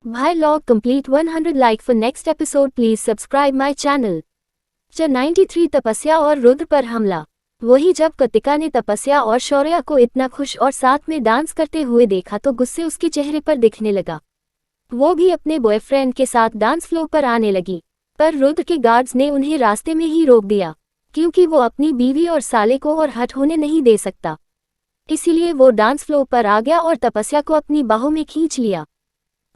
भाई log complete 100 like for next episode please subscribe my channel. 93 तपस्या और रुद्र पर हमला। वही जब कृतिका ने तपस्या और शौर्या को इतना खुश और साथ में डांस करते हुए देखा तो गुस्से उसके चेहरे पर दिखने लगा। वो भी अपने बॉयफ्रेंड के साथ डांस फ्लोर पर आने लगी, पर रुद्र के गार्ड्स ने उन्हें रास्ते में ही रोक दिया क्योंकि वो अपनी बीवी और साले को और हट होने नहीं दे सकता। इसीलिए वो डांस फ्लोर पर आ गया और तपस्या को अपनी बाहों में खींच लिया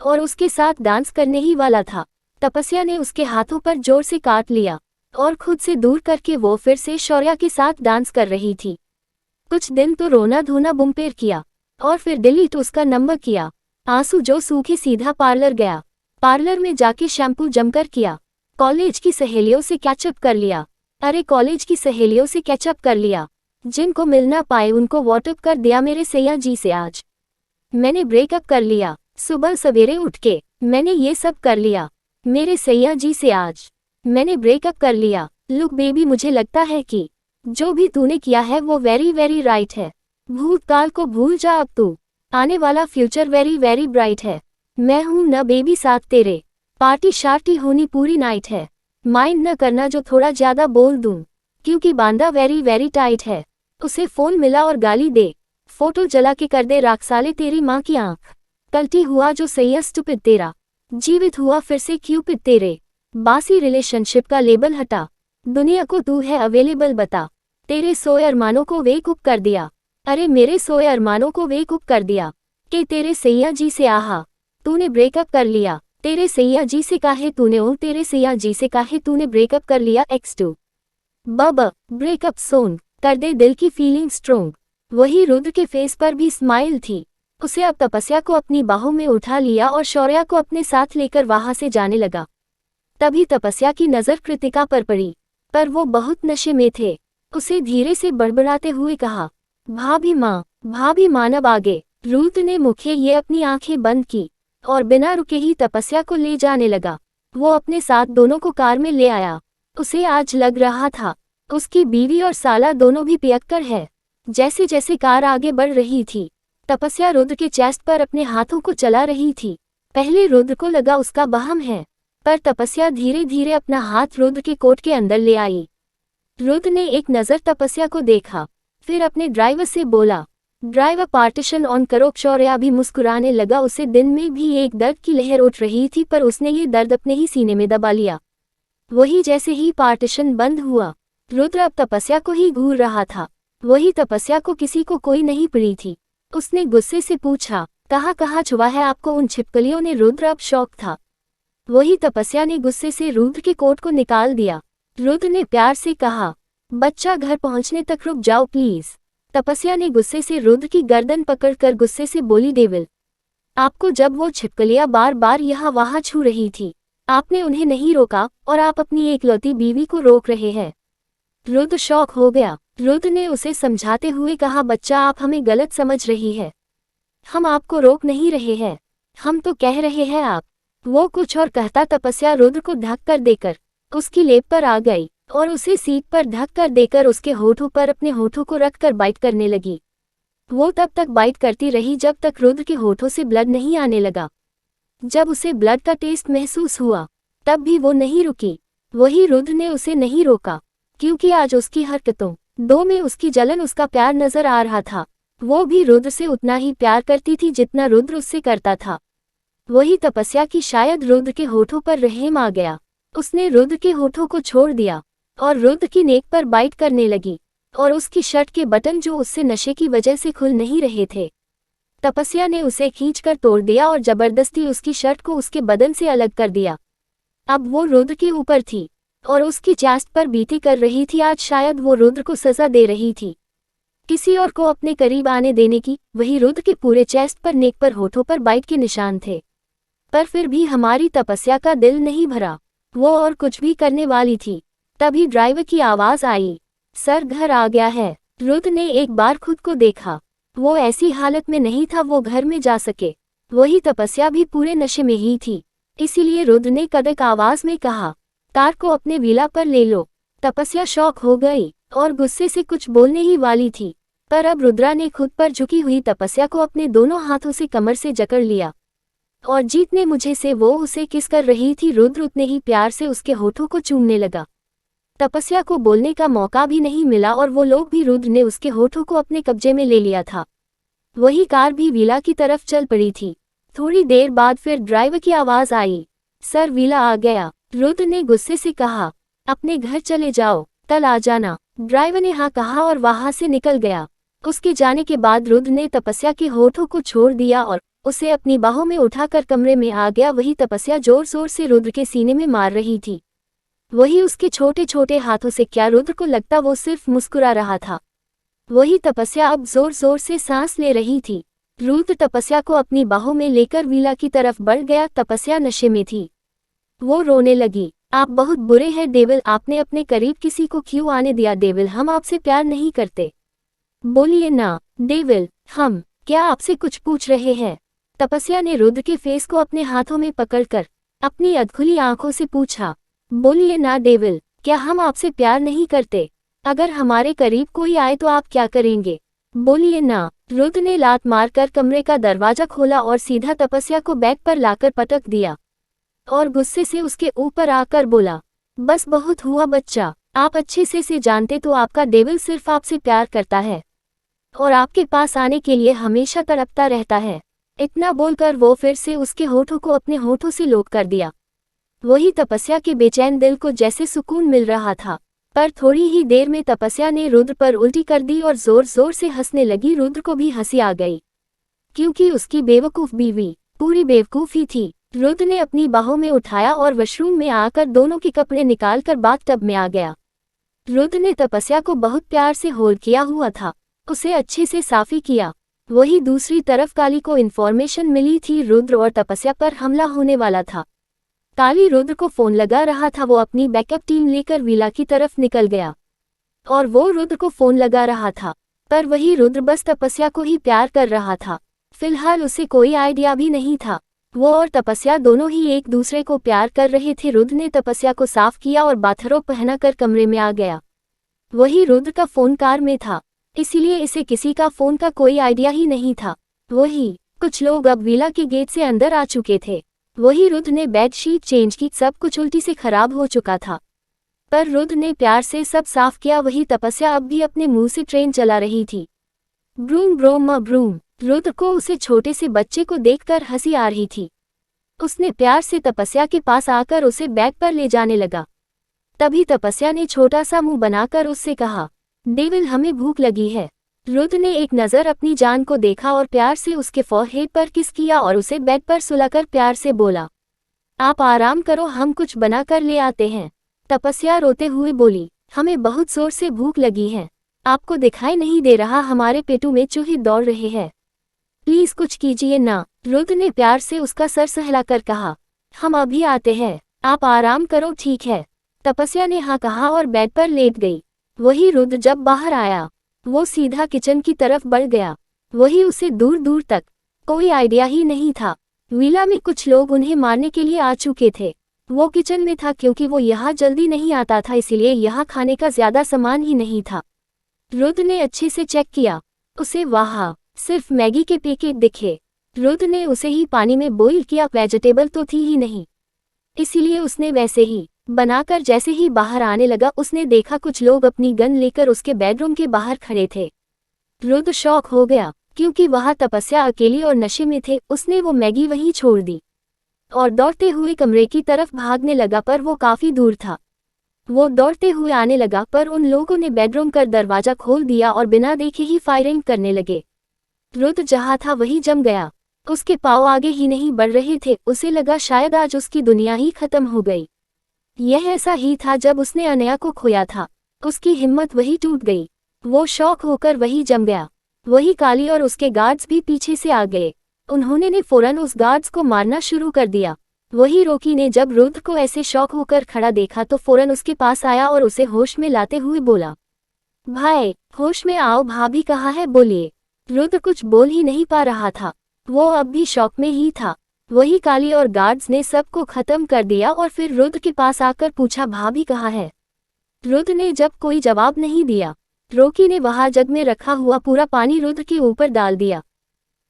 और उसके साथ डांस करने ही वाला था। तपस्या ने उसके हाथों पर जोर से काट लिया और खुद से दूर करके वो फिर से शौर्या के साथ डांस कर रही थी। कुछ दिन तो रोना धोना बुमपेर किया और फिर डिलीट उसका नंबर किया। आंसू जो सूखे सीधा पार्लर गया। पार्लर में जाके शैम्पू जमकर किया। कॉलेज की सहेलियों से कैचअप कर लिया। अरे कॉलेज की सहेलियों से कैचअप कर लिया। जिनको मिल ना पाए उनको व्हाट्सएप कर दिया मेरे सैया जी से। आज मैंने ब्रेकअप कर लिया। सुबह सवेरे उठ के मैंने ये सब कर लिया मेरे सैया जी से। आज मैंने ब्रेकअप कर लिया। लुक बेबी, मुझे लगता है कि जो भी तूने किया है वो वेरी वेरी राइट है। भूतकाल को भूल जा, अब तू आने वाला फ्यूचर वेरी वेरी ब्राइट है। मैं हूं न बेबी साथ तेरे, पार्टी शार्टी होनी पूरी नाइट है। माइंड न करना जो थोड़ा ज्यादा बोल दूं, क्योंकि बांधा वेरी वेरी टाइट है। उसे फोन मिला और गाली दे, फोटो जला के कर दे राख साले तेरी माँ की आंख। कल्टी हुआ जो सैया स्टूपिड तेरा, जीवित हुआ फिर से क्यूपिड तेरे। बासी रिलेशनशिप का लेबल हटा, दुनिया को तू है अवेलेबल बता। तेरे सोए अरमानों को वेकअप कर दिया। अरे मेरे सोए अरमानों को वेकअप कर दिया कि तेरे सैया जी से आहा तूने ब्रेकअप कर लिया। तेरे सैया जी से काहे तूने तेरे सैया जी से काहे तूने ब्रेकअप कर लिया। X2 बब ब्रेकअप सोन कर दे दिल की फीलिंग स्ट्रोंग। वही रुद्र के फेस पर भी स्माइल थी। उसे अब तपस्या को अपनी बाहों में उठा लिया और शौर्या को अपने साथ लेकर वहां से जाने लगा। तभी तपस्या की नजर कृतिका पर पड़ी, पर वो बहुत नशे में थे। उसे धीरे से बड़बड़ाते हुए कहा, भाभी मानव आगे। रुद्र ने मुखे ये अपनी आंखें बंद की और बिना रुके ही तपस्या को ले जाने लगा। वो अपने साथ दोनों को कार में ले आया। उसे आज लग रहा था उसकी बीवी और साला दोनों भी पियक्कर है। जैसे जैसे कार आगे बढ़ रही थी तपस्या रुद्र के चेस्ट पर अपने हाथों को चला रही थी। पहले रुद्र को लगा उसका बहम है, पर तपस्या धीरे धीरे अपना हाथ रुद्र के कोट के अंदर ले आई। रुद्र ने एक नज़र तपस्या को देखा, फिर अपने ड्राइवर से बोला, ड्राइवर पार्टीशन ऑन करो। शौर्या भी मुस्कुराने लगा। उसे दिन में भी एक दर्द की लहर उठ रही थी, पर उसने ये दर्द अपने ही सीने में दबा लिया। वही जैसे ही पार्टीशन बंद हुआ रुद्र अब तपस्या को ही घूर रहा था। वही तपस्या को किसी को कोई नहीं पड़ी थी। उसने गुस्से से पूछा, कहाँ छुआ है आपको उन छिपकलियों ने। रुद्र अब शौक था। वही तपस्या ने गुस्से से रुद्र के कोट को निकाल दिया। रुद्र ने प्यार से कहा, बच्चा घर पहुंचने तक रुक जाओ प्लीज। तपस्या ने गुस्से से रुद्र की गर्दन पकड़कर गुस्से से बोली, डेविल आपको जब वो छिपकलियां बार बार यहाँ वहाँ छू रही थी आपने उन्हें नहीं रोका और आप अपनी एकलौती बीवी को रोक रहे हैं। रुद्र शॉक हो गया। रुद्र ने उसे समझाते हुए कहा, बच्चा आप हमें गलत समझ रही है। हम आपको रोक नहीं रहे हैं, हम तो कह रहे हैं आप। वो कुछ और कहता तपस्या रुद्र को धक्का देकर उसकी लेप पर आ गई और उसे सीट पर धक्का देकर उसके होठों पर अपने होठों को रखकर बाइट करने लगी। वो तब तक बाइट करती रही जब तक रुद्र के होठों से ब्लड नहीं आने लगा। जब उसे ब्लड का टेस्ट महसूस हुआ तब भी वो नहीं रुकी। वही रुद्र ने उसे नहीं रोका, क्योंकि आज उसकी हरकतों दो में उसकी जलन उसका प्यार नजर आ रहा था। वो भी रुद्र से उतना ही प्यार करती थी जितना रुद्र उससे करता था। वही तपस्या की शायद रुद्र के होठों पर रहम आ गया। उसने रुद्र के होठों को छोड़ दिया और रुद्र की नेक पर बाइट करने लगी और उसकी शर्ट के बटन जो उससे नशे की वजह से खुल नहीं रहे थे तपस्या ने उसे खींचकर तोड़ दिया और जबरदस्ती उसकी शर्ट को उसके बदन से अलग कर दिया। अब वो रुद्र के ऊपर थी और उसकी चेस्ट पर बीती कर रही थी। आज शायद वो रुद्र को सजा दे रही थी किसी और को अपने करीब आने देने की। वही रुद्र के पूरे चेस्ट पर नेक पर होठों पर बाइट के निशान थे, पर फिर भी हमारी तपस्या का दिल नहीं भरा। वो और कुछ भी करने वाली थी। तभी ड्राइवर की आवाज आई, सर घर आ गया है। रुद्र ने एक बार खुद को देखा। वो ऐसी हालत में नहीं था वो घर में जा सके। वही तपस्या भी पूरे नशे में ही थी। इसीलिए रुद्र ने कड़क आवाज में कहा, कार को अपने व्हीला पर ले लो। तपस्या शॉक हो गई और गुस्से से कुछ बोलने ही वाली थी, पर अब रुद्रा ने खुद पर झुकी हुई तपस्या को अपने दोनों हाथों से कमर से जकड़ लिया और जीतने मुझे से वो उसे किस कर रही थी। रुद्र उतने ही प्यार से उसके होठों को चूमने लगा। तपस्या को बोलने का मौका भी नहीं मिला और वो लोग भी रुद्र ने उसके होठों को अपने कब्जे में ले लिया था। वही कार भी विला की तरफ चल पड़ी थी। थोड़ी देर बाद फिर ड्राइवर की आवाज आई, सर विला आ गया। रुद्र ने गुस्से से कहा, अपने घर चले जाओ, कल आ जाना। ड्राइवर ने हाँ कहा और वहां से निकल गया। उसके जाने के बाद रुद्र ने तपस्या के होठों को छोड़ दिया और उसे अपनी बाहों में उठाकर कमरे में आ गया। वही तपस्या जोर जोर से रुद्र के सीने में मार रही थी। वही उसके छोटे छोटे हाथों से, क्या रुद्र को लगता वो सिर्फ मुस्कुरा रहा था। वही तपस्या अब जोर जोर से सांस ले रही थी। रुद्र तपस्या को अपनी बाहों में लेकर विला की तरफ बढ़ गया। तपस्या नशे में थी। वो रोने लगी, आप बहुत बुरे हैं डेविल, आपने अपने करीब किसी को क्यों आने दिया। डेविल, हम आपसे प्यार नहीं करते। बोलिए ना डेविल, हम क्या आपसे कुछ पूछ रहे हैं। तपस्या ने रुद्र के फेस को अपने हाथों में पकड़कर अपनी अधखुली आंखों से पूछा, बोलिए ना डेविल, क्या हम आपसे प्यार नहीं करते। अगर हमारे करीब कोई आए तो आप क्या करेंगे। बोलिए ना। रुद्र ने लात मारकर कमरे का दरवाजा खोला और सीधा तपस्या को बैग पर लाकर पटक दिया और गुस्से से उसके ऊपर आकर बोला, बस बहुत हुआ बच्चा, आप अच्छे से जानते तो आपका डेविल सिर्फ आपसे प्यार करता है और आपके पास आने के लिए हमेशा तड़पता रहता है। इतना बोलकर वो फिर से उसके होठों को अपने होठों से लोक कर दिया। वही तपस्या के बेचैन दिल को जैसे सुकून मिल रहा था। पर थोड़ी ही देर में तपस्या ने रुद्र पर उल्टी कर दी और जोर जोर से हंसने लगी। रुद्र को भी हंसी आ गई, क्योंकि उसकी बेवकूफ बीवी पूरी बेवकूफी थी। रुद्र ने अपनी बाहों में उठाया और वॉशरूम में आकर दोनों के कपड़े निकालकर बाथटब में आ गया। रुद्र ने तपस्या को बहुत प्यार से होल्ड किया हुआ था, उसे अच्छे से साफी किया। वही दूसरी तरफ काली को इन्फॉर्मेशन मिली थी रुद्र और तपस्या पर हमला होने वाला था। काली रुद्र को फोन लगा रहा था। वो अपनी बैकअप टीम लेकर विला की तरफ निकल गया और वो रुद्र को फोन लगा रहा था, पर वही रुद्र बस तपस्या को ही प्यार कर रहा था। फिलहाल उसे कोई आइडिया भी नहीं था। वो और तपस्या दोनों ही एक दूसरे को प्यार कर रहे थे। रुद्र ने तपस्या को साफ किया और बाथरोब पहनाकर कमरे में आ गया। वही रुद्र का फोन कार में था, इसीलिए इसे किसी का फोन का कोई आइडिया ही नहीं था। वही कुछ लोग अब विला के गेट से अंदर आ चुके थे। वही रुद्र ने बेडशीट चेंज की, सब कुछ उल्टी से खराब हो चुका था, पर रुद्र ने प्यार से सब साफ किया। वही तपस्या अब भी अपने मुंह से ट्रेन चला रही थी, ब्रूम ब्रोम ब्रूम। रुद्र को उसे छोटे से बच्चे को देखकर हंसी आ रही थी। उसने प्यार से तपस्या के पास आकर उसे बैग पर ले जाने लगा। तभी तपस्या ने छोटा सा मुंह बनाकर उससे कहा, डेविल, हमें भूख लगी है। रुद्र ने एक नज़र अपनी जान को देखा और प्यार से उसके फोरहेड पर किस किया और उसे बेड पर सुलाकर प्यार से बोला, आप आराम करो, हम कुछ बना कर ले आते हैं। तपस्या रोते हुए बोली, हमें बहुत जोर से भूख लगी है, आपको दिखाई नहीं दे रहा हमारे पेटों में चूहे दौड़ रहे हैं, प्लीज कुछ कीजिए ना। रुद्र ने प्यार से उसका सर सहलाकर कहा, हम अभी आते हैं, आप आराम करो, ठीक है। तपस्या ने हाँ कहा और बेड पर लेट गई। वही रुद्र जब बाहर आया, वो सीधा किचन की तरफ बढ़ गया। वही उसे दूर दूर तक कोई आइडिया ही नहीं था। विला में कुछ लोग उन्हें मारने के लिए आ चुके थे। वो किचन में था क्योंकि वो यहाँ जल्दी नहीं आता था, इसलिए यहाँ खाने का ज्यादा सामान ही नहीं था। रुद्र ने अच्छे से चेक किया, उसे वहाँ सिर्फ मैगी के पैकेट दिखे। रुद्र ने उसे ही पानी में बॉईल किया, वेजिटेबल तो थी ही नहीं, इसीलिए उसने वैसे ही बनाकर जैसे ही बाहर आने लगा, उसने देखा कुछ लोग अपनी गन लेकर उसके बेडरूम के बाहर खड़े थे। रुद्र शॉक हो गया क्योंकि वहां तपस्या अकेली और नशे में थे। उसने वो मैगी वहीं छोड़ दी और दौड़ते हुए कमरे की तरफ भागने लगा, पर वो काफी दूर था। वो दौड़ते हुए आने लगा, पर उन लोगों ने बेडरूम का दरवाजा खोल दिया और बिना देखे ही फायरिंग करने लगे। रुद्र जहाँ था वही जम गया, उसके पाँव आगे ही नहीं बढ़ रहे थे। उसे लगा शायद आज उसकी दुनिया ही खत्म हो गई। यह ऐसा ही था जब उसने अनया को खोया था, उसकी हिम्मत वही टूट गई। वो शॉक होकर वही जम गया। वही काली और उसके गार्ड्स भी पीछे से आ गए। उन्होंने फौरन उस गार्ड्स को मारना शुरू कर दिया। वही रोकी ने जब रुद्र को ऐसे शॉक होकर खड़ा देखा तो फौरन उसके पास आया और उसे होश में लाते हुए बोला, भाई होश में आओ, भाभी कहाँ है, बोलिए। रुद्र कुछ बोल ही नहीं पा रहा था, वो अब भी शॉक में ही था। वही काली और गार्ड्स ने सबको खत्म कर दिया और फिर रुद्र के पास आकर पूछा, भाभी कहाँ है। रुद्र ने जब कोई जवाब नहीं दिया, रोकी ने वहां जग में रखा हुआ पूरा पानी रुद्र के ऊपर डाल दिया।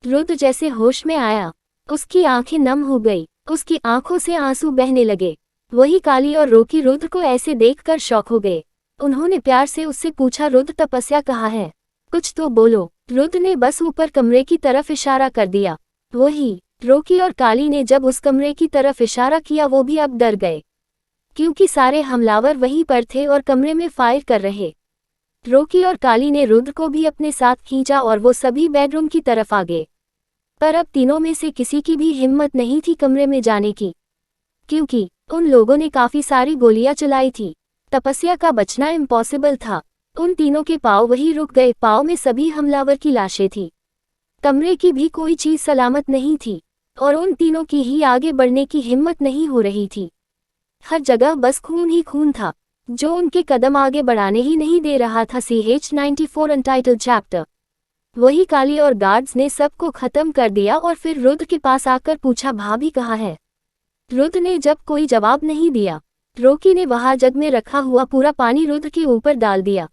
रुद्र जैसे होश में आया, उसकी आंखें नम हो गई, उसकी आंखों से आंसू बहने लगे। वही काली और रोकी रुद्र को ऐसे देखकर शॉक हो गए। उन्होंने प्यार से उससे पूछा, रुद्र तपस्या कहाँ है? कुछ तो बोलो। रुद्र ने बस ऊपर कमरे की तरफ इशारा कर दिया। वही रोकी और काली ने जब उस कमरे की तरफ इशारा किया वो भी अब डर गए, क्योंकि सारे हमलावर वहीं पर थे और कमरे में फायर कर रहे। रोकी और काली ने रुद्र को भी अपने साथ खींचा और वो सभी बेडरूम की तरफ आ गए। पर अब तीनों में से किसी की भी हिम्मत नहीं थी कमरे में जाने की, क्योंकि उन लोगों ने काफी सारी गोलियां चलाई थी। तपस्या का बचना इम्पॉसिबल था। उन तीनों के पांव वहीं रुक गए। पांव में सभी हमलावर की लाशें थी। कमरे की भी कोई चीज सलामत नहीं थी और उन तीनों की ही आगे बढ़ने की हिम्मत नहीं हो रही थी। हर जगह बस खून ही खून था, जो उनके कदम आगे बढ़ाने ही नहीं दे रहा था। CH-94 untitled chapter. वही काली और गार्ड्स ने सबको खत्म कर दिया और फिर रुद्र के पास आकर पूछा, भाभी कहाँ है? रुद्र ने जब कोई जवाब नहीं दिया, रोकी ने वहां जग में रखा हुआ पूरा पानी रुद्र के ऊपर डाल दिया।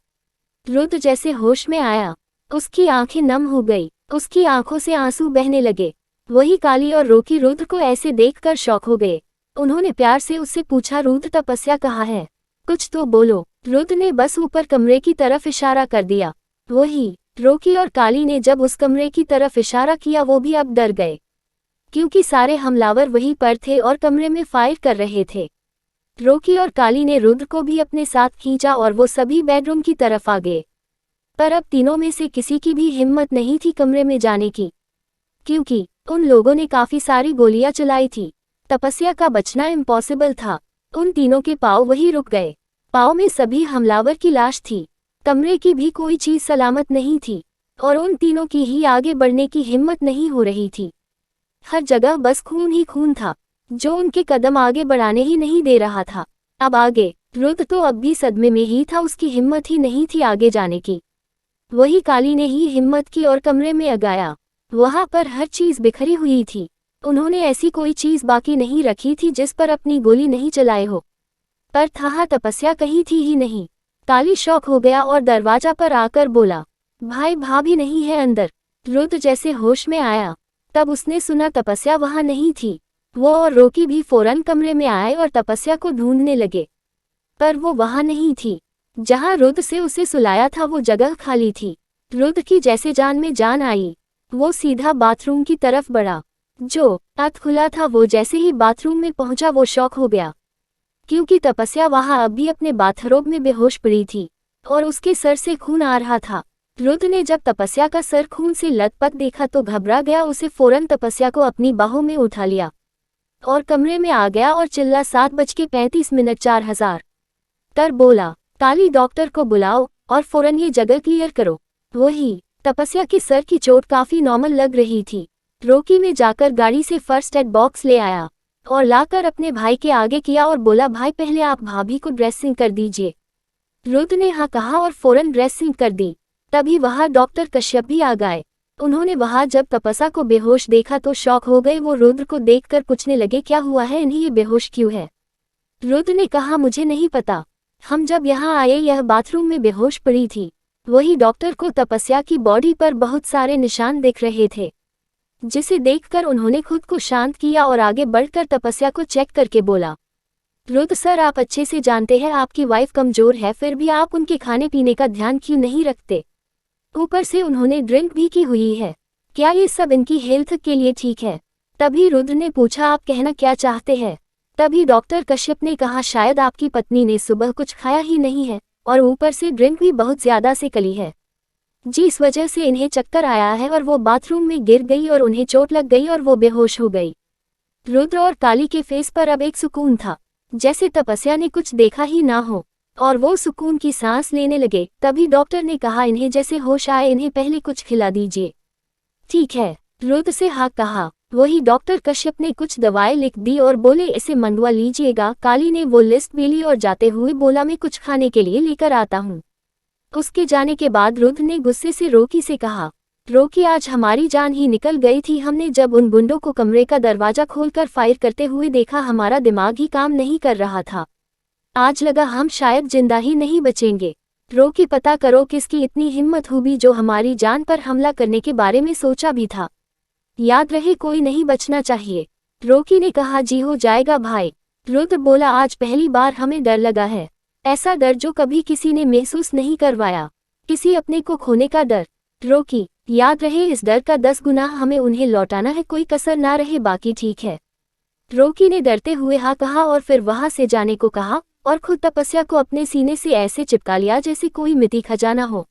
रुद्र जैसे होश में आया, उसकी आंखें नम हो गई, उसकी आंखों से आंसू बहने लगे। वही काली और रोकी रुद्र को ऐसे देखकर शॉक हो गए। उन्होंने प्यार से उससे पूछा, रुद्र तपस्या कहाँ है? कुछ तो बोलो। रुद्र ने बस ऊपर कमरे की तरफ इशारा कर दिया। वही रोकी और काली ने जब उस कमरे की तरफ इशारा किया वो भी अब डर गए, क्योंकि सारे हमलावर वहीं पर थे और कमरे में फायर कर रहे थे। रोकी और काली ने रुद्र को भी अपने साथ खींचा और वो सभी बेडरूम की तरफ आ गए। पर अब तीनों में से किसी की भी हिम्मत नहीं थी कमरे में जाने की, क्योंकि उन लोगों ने काफी सारी गोलियां चलाई थी। तपस्या का बचना इम्पॉसिबल था। उन तीनों के पांव वहीं रुक गए। पांव में सभी हमलावर की लाश थी। कमरे की भी कोई चीज सलामत नहीं थी और उन तीनों की ही आगे बढ़ने की हिम्मत नहीं हो रही थी। हर जगह बस खून ही खून था, जो उनके कदम आगे बढ़ाने ही नहीं दे रहा था। अब आगे रुद्र तो अब भी सदमे में ही था, उसकी हिम्मत ही नहीं थी आगे जाने की। वही काली ने ही हिम्मत की और कमरे में आगाया। वहां पर हर चीज बिखरी हुई थी। उन्होंने ऐसी कोई चीज बाकी नहीं रखी थी जिस पर अपनी गोली नहीं चलाए हो। पर था तपस्या कहीं थी ही नहीं। काली शॉक हो गया और दरवाजा पर आकर बोला, भाई भाभी नहीं है अंदर। रुद्र जैसे होश में आया, तब उसने सुना तपस्या वहां नहीं थी। वो और रोकी भी फौरन कमरे में आए और तपस्या को ढूंढने लगे, पर वो वहां नहीं थी। जहां रुद्र से उसे सुलाया था वो जगह खाली थी। रुद्र की जैसे जान में जान आई, वो सीधा बाथरूम की तरफ बढ़ा। जो ताला खुला था वो जैसे ही बाथरूम में पहुंचा वो शॉक हो गया, क्योंकि तपस्या वहां अभी अपने बाथरोब में बेहोश पड़ी थी और उसके सर से खून आ रहा था। रुद्र ने जब तपस्या का सर खून से लथपथ देखा तो घबरा गया। उसे फौरन तपस्या को अपनी बाहों में उठा लिया और कमरे में आ गया और चिल्ला 7:35 4000 कर बोला, काली डॉक्टर को बुलाओ और फौरन ये जगह क्लियर करो। वही तपस्या के सर की चोट काफी नॉर्मल लग रही थी। रोकी में जाकर गाड़ी से फर्स्ट एड बॉक्स ले आया और लाकर अपने भाई के आगे किया और बोला, भाई पहले आप भाभी को ड्रेसिंग कर दीजिए। रुद्र ने हाँ कहा और फौरन ड्रेसिंग कर दी। तभी वहां डॉक्टर कश्यप भी आ गए। उन्होंने वहां जब तपस्या को बेहोश देखा तो शॉक हो गए। वो रुद्र को देखकर पूछने लगे, क्या हुआ है इन्हें, ये बेहोश क्यों है? रुद्र ने कहा, मुझे नहीं पता, हम जब यहाँ आए यह बाथरूम में बेहोश पड़ी थी। वही डॉक्टर को तपस्या की बॉडी पर बहुत सारे निशान दिख रहे थे, जिसे देखकर उन्होंने खुद को शांत किया और आगे बढ़कर तपस्या को चेक करके बोला, रुद्र सर आप अच्छे से जानते हैं आपकी वाइफ कमजोर है, फिर भी आप उनके खाने पीने का ध्यान क्यों नहीं रखते? ऊपर से उन्होंने ड्रिंक भी की हुई है, क्या ये सब इनकी हेल्थ के लिए ठीक है? तभी रुद्र ने पूछा, आप कहना क्या चाहते हैं? तभी डॉक्टर कश्यप ने कहा, शायद आपकी पत्नी ने सुबह कुछ खाया ही नहीं है और ऊपर से ड्रिंक भी बहुत ज्यादा से कली है, जिस वजह से इन्हें चक्कर आया है और वो बाथरूम में गिर गई और उन्हें चोट लग गई और वो बेहोश हो गई। रुद्र और काली के फेस पर अब एक सुकून था, जैसे तपस्या ने कुछ देखा ही ना हो, और वो सुकून की सांस लेने लगे। तभी डॉक्टर ने कहा, इन्हें जैसे होश आए इन्हें पहले कुछ खिला दीजिए। ठीक है, रुद्र से हाँ कहा। वही डॉक्टर कश्यप ने कुछ दवाएं लिख दी और बोले, इसे मंगवा लीजिएगा। काली ने वो लिस्ट भी ली और जाते हुए बोला, मैं कुछ खाने के लिए लेकर आता हूँ। उसके जाने के बाद रुद्र ने गुस्से से रोकी से कहा, रोकी आज हमारी जान ही निकल गई थी। हमने जब उन गुंडों को कमरे का दरवाजा खोलकर फायर करते हुए देखा हमारा दिमाग ही काम नहीं कर रहा था। आज लगा हम शायद जिंदा ही नहीं बचेंगे। रोकी पता करो किसकी इतनी हिम्मत हुई जो हमारी जान पर हमला करने के बारे में सोचा भी था। याद रहे कोई नहीं बचना चाहिए। रॉकी ने कहा जी हो जाएगा भाई। रुद्र बोला आज पहली बार हमें डर लगा है, ऐसा डर जो कभी किसी ने महसूस नहीं करवाया, किसी अपने को खोने का डर। रॉकी याद रहे इस डर का 10 गुना हमें उन्हें लौटाना है, कोई कसर ना रहे, बाकी ठीक है। रॉकी ने डरते हुए हाँ कहा और फिर वहां से जाने को कहा और खुद तपस्या को अपने सीने से ऐसे चिपका लिया जैसे कोई मिति खजाना हो।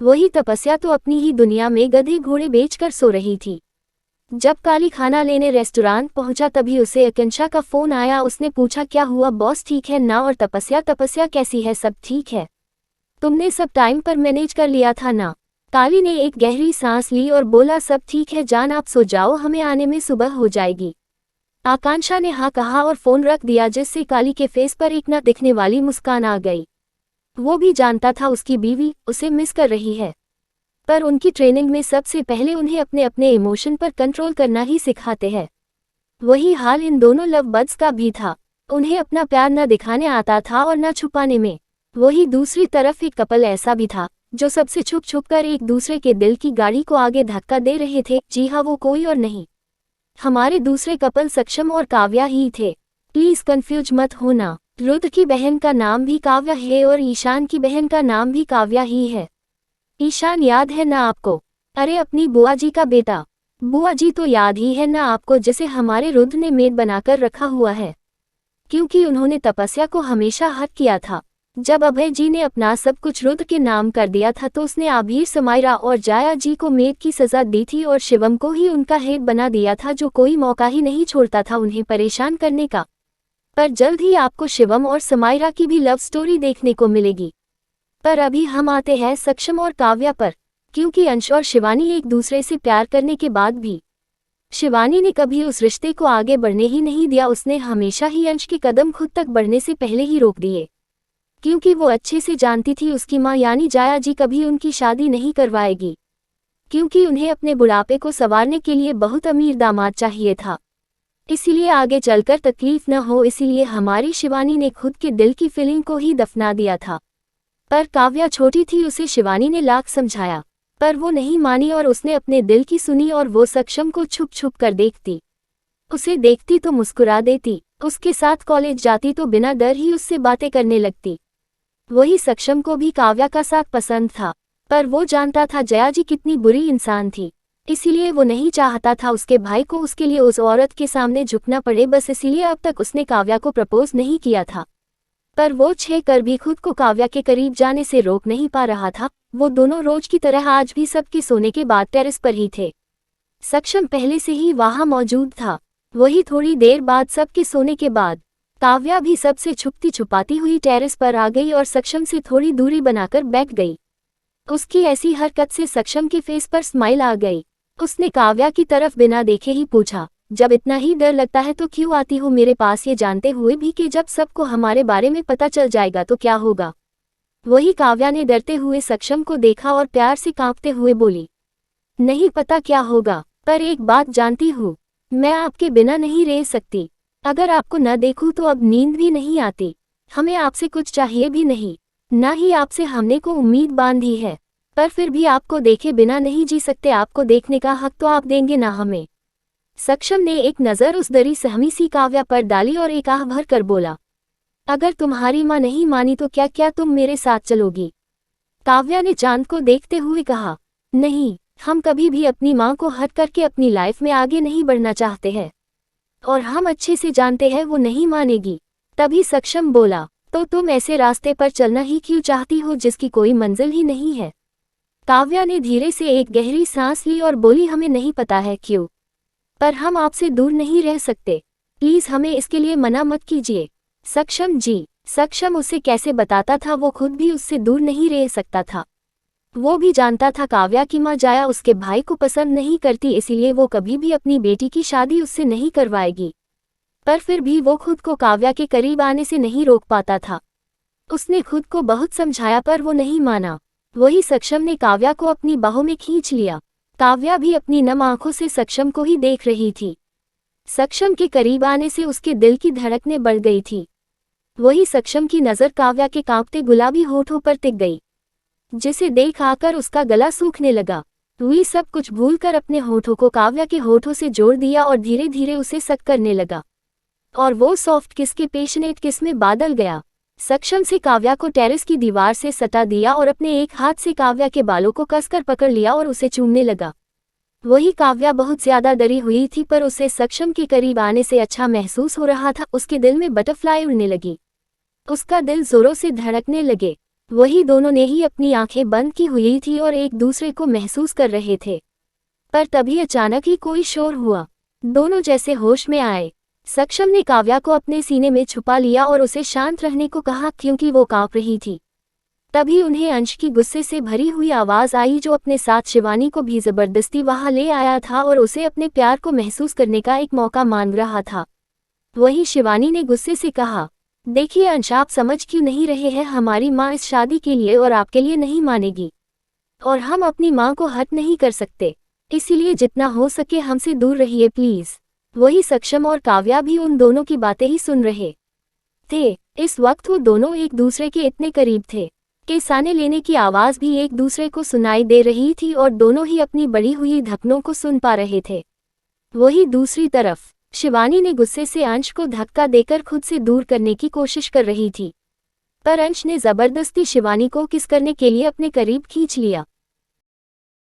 वही तपस्या तो अपनी ही दुनिया में गधे घोड़े बेचकर सो रही थी। जब काली खाना लेने रेस्टोरेंट पहुंचा तभी उसे आकांक्षा का फोन आया। उसने पूछा क्या हुआ बॉस, ठीक है ना? और तपस्या कैसी है? सब ठीक है, तुमने सब टाइम पर मैनेज कर लिया था ना? काली ने एक गहरी सांस ली और बोला सब ठीक है जान, आप सो जाओ, हमें आने में सुबह हो जाएगी। आकांक्षा ने हाँ कहा और फोन रख दिया, जिससे काली के फेस पर एक न दिखने वाली मुस्कान आ गई। वो भी जानता था उसकी बीवी उसे मिस कर रही है, पर उनकी ट्रेनिंग में सबसे पहले उन्हें अपने अपने इमोशन पर कंट्रोल करना ही सिखाते हैं। वही हाल इन दोनों लव बर्ड्स का भी था। उन्हें अपना प्यार न दिखाने आता था और न छुपाने में। वही दूसरी तरफ एक कपल ऐसा भी था जो सबसे छुप छुप कर एक दूसरे के दिल की गाड़ी को आगे धक्का दे रहे थे। जी हाँ, वो कोई और नहीं, हमारे दूसरे कपल सक्षम और काव्या ही थे। प्लीज कंफ्यूज मत होना, रुद्र की बहन का नाम भी काव्या है और ईशान की बहन का नाम भी काव्या ही है। ईशान याद है ना आपको? अरे अपनी बुआ जी का बेटा। बुआ जी तो याद ही है ना आपको, जिसे हमारे रुद्र ने मेड बनाकर रखा हुआ है, क्योंकि उन्होंने तपस्या को हमेशा हक किया था। जब अभय जी ने अपना सब कुछ रुद्र के नाम कर दिया था तो उसने आभीर, समायरा और जाया जी को मेड की सजा दी थी और शिवम को ही उनका हेड बना दिया था, जो कोई मौका ही नहीं छोड़ता था उन्हें परेशान करने का। पर जल्द ही आपको शिवम और समायरा की भी लव स्टोरी देखने को मिलेगी। पर अभी हम आते हैं सक्षम और काव्या पर, क्योंकि अंश और शिवानी एक दूसरे से प्यार करने के बाद भी शिवानी ने कभी उस रिश्ते को आगे बढ़ने ही नहीं दिया। उसने हमेशा ही अंश के कदम खुद तक बढ़ने से पहले ही रोक दिए, क्योंकि वो अच्छे से जानती थी उसकी माँ यानी जाया जी कभी उनकी शादी नहीं करवाएगी, क्योंकि उन्हें अपने बुढ़ापे को संवारने के लिए बहुत अमीर दामाद चाहिए था। इसीलिए आगे चलकर तकलीफ न हो, इसीलिए हमारी शिवानी ने खुद के दिल की फीलिंग को ही दफना दिया था। पर काव्या छोटी थी, उसे शिवानी ने लाख समझाया पर वो नहीं मानी और उसने अपने दिल की सुनी। और वो सक्षम को छुप छुप कर देखती, उसे देखती तो मुस्कुरा देती, उसके साथ कॉलेज जाती तो बिना डर ही उससे बातें करने लगती। वही सक्षम को भी काव्या का साथ पसंद था, पर वो जानता था जया जी कितनी बुरी इंसान थी, इसीलिए वो नहीं चाहता था उसके भाई को उसके लिए उस औरत के सामने झुकना पड़े। बस इसीलिए अब तक उसने काव्या को प्रपोज नहीं किया था। पर वो छह कर भी खुद को काव्या के करीब जाने से रोक नहीं पा रहा था। वो दोनों रोज की तरह आज भी सबके सोने के बाद टेरेस पर ही थे। सक्षम पहले से ही वहां मौजूद था। वही थोड़ी देर बाद सबके सोने के बाद काव्या भी सबसे छुपती छुपाती हुई टेरेस पर आ गई और सक्षम से थोड़ी दूरी बनाकर बैठ गई। उसकी ऐसी हरकत से सक्षम के फेस पर स्माइल आ गई। उसने काव्या की तरफ बिना देखे ही पूछा, जब इतना ही डर लगता है तो क्यों आती हो मेरे पास, ये जानते हुए भी कि जब सबको हमारे बारे में पता चल जाएगा तो क्या होगा? वही काव्या ने डरते हुए सक्षम को देखा और प्यार से कांपते हुए बोली, नहीं पता क्या होगा, पर एक बात जानती हूँ, मैं आपके बिना नहीं रह सकती। अगर आपको न देखूं तो अब नींद भी नहीं आती। हमें आपसे कुछ चाहिए भी नहीं, ना ही आपसे हमने को उम्मीद बांधी है, पर फिर भी आपको देखे बिना नहीं जी सकते। आपको देखने का हक तो आप देंगे ना हमें? सक्षम ने एक नज़र उस दरी सहमी सी काव्या पर डाली और एक आह भर कर बोला, अगर तुम्हारी माँ नहीं मानी तो क्या क्या तुम मेरे साथ चलोगी? काव्या ने चांद को देखते हुए कहा, नहीं, हम कभी भी अपनी माँ को हट करके अपनी लाइफ में आगे नहीं बढ़ना चाहते हैं, और हम अच्छे से जानते हैं वो नहीं मानेगी। तभी सक्षम बोला, तो तुम ऐसे रास्ते पर चलना ही क्यों चाहती हो जिसकी कोई मंजिल ही नहीं है? काव्या ने धीरे से एक गहरी सांस ली और बोली, हमें नहीं पता है क्यों, पर हम आपसे दूर नहीं रह सकते। प्लीज हमें इसके लिए मना मत कीजिए। सक्षम जी। सक्षम उसे कैसे बताता था, वो खुद भी उससे दूर नहीं रह सकता था। वो भी जानता था काव्या की माँ जाया उसके भाई को पसंद नहीं करती, इसलिए वो कभी भी अपनी बेटी की शादी उससे नहीं करवाएगी। पर फिर भी वो खुद को काव्या के करीब आने से नहीं रोक पाता था। उसने खुद को बहुत समझाया पर वो नहीं माना। वही सक्षम ने काव्या को अपनी बाहों में खींच लिया। काव्या भी अपनी नम आंखों से सक्षम को ही देख रही थी। सक्षम के करीब आने से उसके दिल की धड़कनें बढ़ गई थी। वही सक्षम की नज़र काव्या के कांपते गुलाबी होठों पर टिक गई, जिसे देख आकर उसका गला सूखने लगा। वही सब कुछ भूलकर अपने होठों को काव्या के होठों से जोड़ दिया और धीरे धीरे उसे सक करने लगा। और वो सॉफ्ट किस के पैशनेट किस में बदल गया। सक्षम से काव्या को टेरेस की दीवार से सटा दिया और अपने एक हाथ से काव्या के बालों को कसकर पकड़ लिया और उसे चूमने लगा। वही काव्या बहुत ज्यादा डरी हुई थी, पर उसे सक्षम के करीब आने से अच्छा महसूस हो रहा था। उसके दिल में बटरफ्लाई उड़ने लगी, उसका दिल जोरों से धड़कने लगे। वही दोनों ने ही अपनी आंखें बंद की हुई थी और एक दूसरे को महसूस कर रहे थे। पर तभी अचानक ही कोई शोर हुआ। दोनों जैसे होश में आए। सक्षम ने काव्या को अपने सीने में छुपा लिया और उसे शांत रहने को कहा, क्योंकि वो कांप रही थी। तभी उन्हें अंश की गुस्से से भरी हुई आवाज आई, जो अपने साथ शिवानी को भी जबरदस्ती वहां ले आया था और उसे अपने प्यार को महसूस करने का एक मौका मान रहा था। वही शिवानी ने गुस्से से कहा, देखिए अंश, आप समझ क्यों नहीं रहे हैं? हमारी माँ इस शादी के लिए और आपके लिए नहीं मानेगी, और हम अपनी माँ को हर्ट नहीं कर सकते। इसीलिए जितना हो सके हमसे दूर रहिए प्लीज। वही सक्षम और काव्या भी उन दोनों की बातें ही सुन रहे थे। इस वक्त वो दोनों एक दूसरे के इतने करीब थे कि साने लेने की आवाज भी एक दूसरे को सुनाई दे रही थी और दोनों ही अपनी बढ़ी हुई धड़कनों को सुन पा रहे थे। वही दूसरी तरफ शिवानी ने गुस्से से अंश को धक्का देकर खुद से दूर करने की कोशिश कर रही थी, पर अंश ने जबरदस्ती शिवानी को किस करने के लिए अपने करीब खींच लिया।